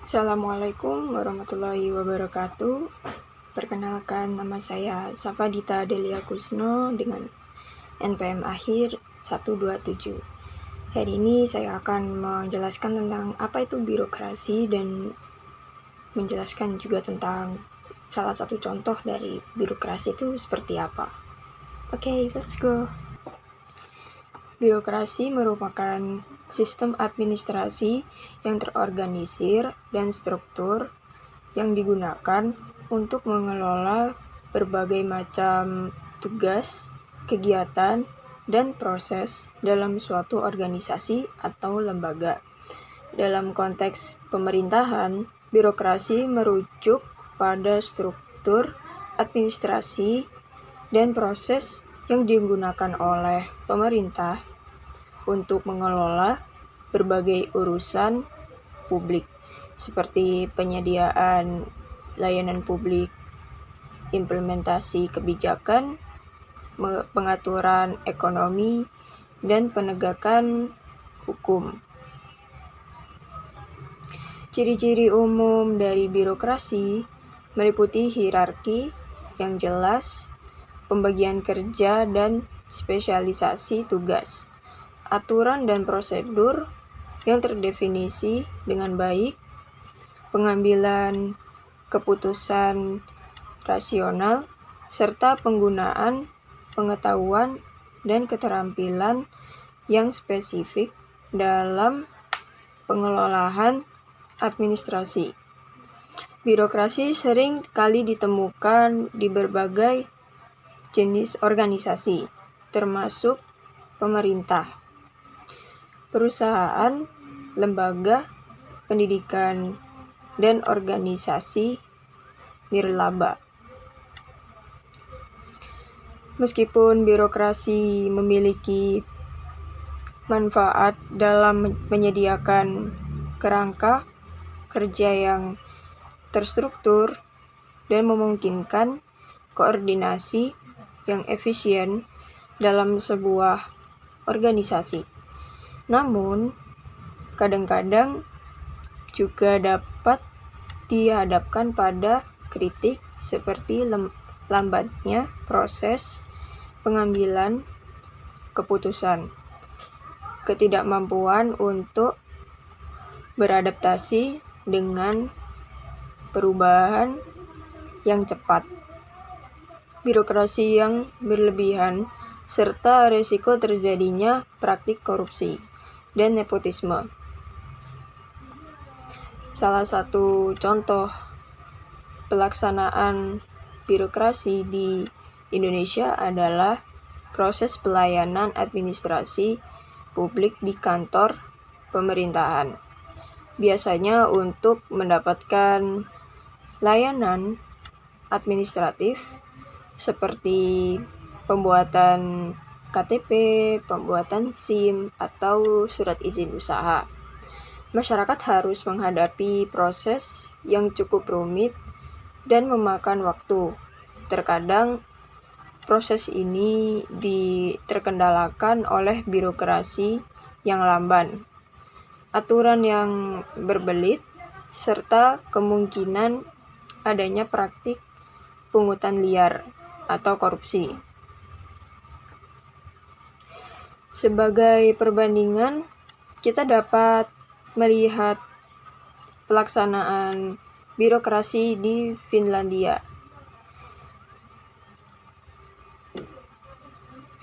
Assalamualaikum warahmatullahi wabarakatuh. Perkenalkan, nama saya Safadita Delia Kusno dengan NPM akhir 127. Hari ini saya akan menjelaskan tentang apa itu birokrasi dan menjelaskan juga tentang salah satu contoh dari birokrasi itu seperti apa. Oke, let's go. Birokrasi merupakan sistem administrasi yang terorganisir dan struktur yang digunakan untuk mengelola berbagai macam tugas, kegiatan, dan proses dalam suatu organisasi atau lembaga. Dalam konteks pemerintahan, birokrasi merujuk pada struktur administrasi dan proses yang digunakan oleh pemerintah untuk mengelola berbagai urusan publik seperti penyediaan layanan publik, implementasi kebijakan, pengaturan ekonomi, dan penegakan hukum. Ciri-ciri umum dari birokrasi meliputi hierarki yang jelas, pembagian kerja dan spesialisasi tugas, aturan dan prosedur yang terdefinisi dengan baik, pengambilan keputusan rasional, serta penggunaan pengetahuan dan keterampilan yang spesifik dalam pengelolaan administrasi. Birokrasi sering kali ditemukan di berbagai jenis organisasi, termasuk pemerintah, perusahaan, lembaga, pendidikan, dan organisasi nirlaba. Meskipun birokrasi memiliki manfaat dalam menyediakan kerangka kerja yang terstruktur dan memungkinkan koordinasi yang efisien dalam sebuah organisasi. Namun, kadang-kadang juga dapat dihadapkan pada kritik seperti lambatnya proses pengambilan keputusan, ketidakmampuan untuk beradaptasi dengan perubahan yang cepat, birokrasi yang berlebihan, serta risiko terjadinya praktik korupsi dan nepotisme. Salah satu contoh pelaksanaan birokrasi di Indonesia adalah proses pelayanan administrasi publik di kantor pemerintahan. Biasanya untuk mendapatkan layanan administratif seperti pembuatan KTP, pembuatan SIM, atau surat izin usaha. Masyarakat harus menghadapi proses yang cukup rumit dan memakan waktu. Terkadang proses ini terkendalakan oleh birokrasi yang lamban, aturan yang berbelit, serta kemungkinan adanya praktik pungutan liar atau korupsi. Sebagai perbandingan, kita dapat melihat pelaksanaan birokrasi di Finlandia.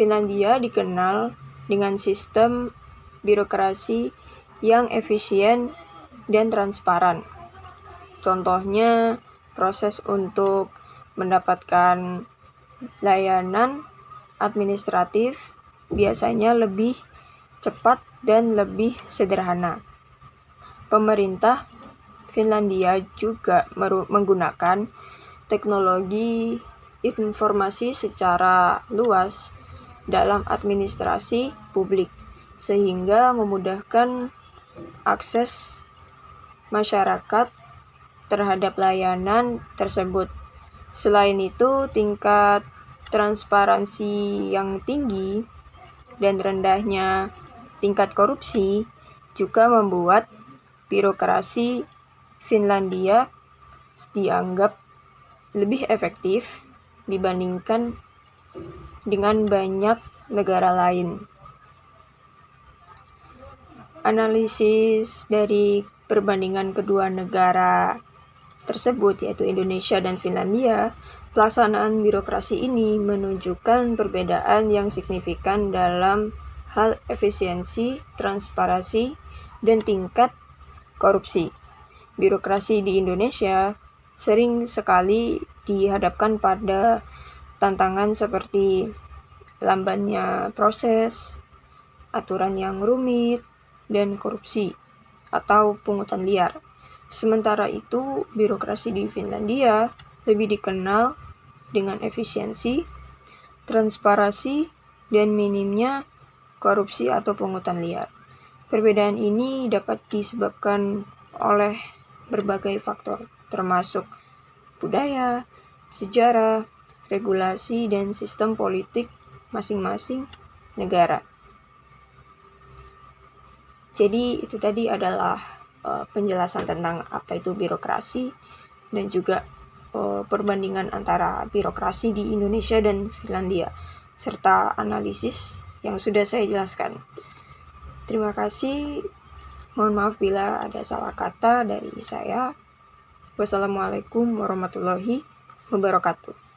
Finlandia dikenal dengan sistem birokrasi yang efisien dan transparan. Contohnya, proses untuk mendapatkan layanan administratif biasanya lebih cepat dan lebih sederhana. Pemerintah Finlandia juga menggunakan teknologi informasi secara luas dalam administrasi publik, sehingga memudahkan akses masyarakat terhadap layanan tersebut. Selain itu, tingkat transparansi yang tinggi dan rendahnya tingkat korupsi juga membuat birokrasi Finlandia dianggap lebih efektif dibandingkan dengan banyak negara lain. Analisis dari perbandingan kedua negara tersebut, yaitu Indonesia dan Finlandia, pelaksanaan birokrasi ini menunjukkan perbedaan yang signifikan dalam hal efisiensi, transparansi, dan tingkat korupsi. Birokrasi di Indonesia sering sekali dihadapkan pada tantangan seperti lambannya proses, aturan yang rumit, dan korupsi atau pungutan liar. Sementara itu, birokrasi di Finlandia lebih dikenal dengan efisiensi, transparansi, dan minimnya korupsi atau pungutan liar. Perbedaan ini dapat disebabkan oleh berbagai faktor, termasuk budaya, sejarah, regulasi, dan sistem politik masing-masing negara. Jadi itu tadi adalah penjelasan tentang apa itu birokrasi dan juga perbandingan antara birokrasi di Indonesia dan Finlandia serta analisis yang sudah saya jelaskan. Terima kasih. Mohon maaf bila ada salah kata dari saya. Wassalamualaikum warahmatullahi wabarakatuh.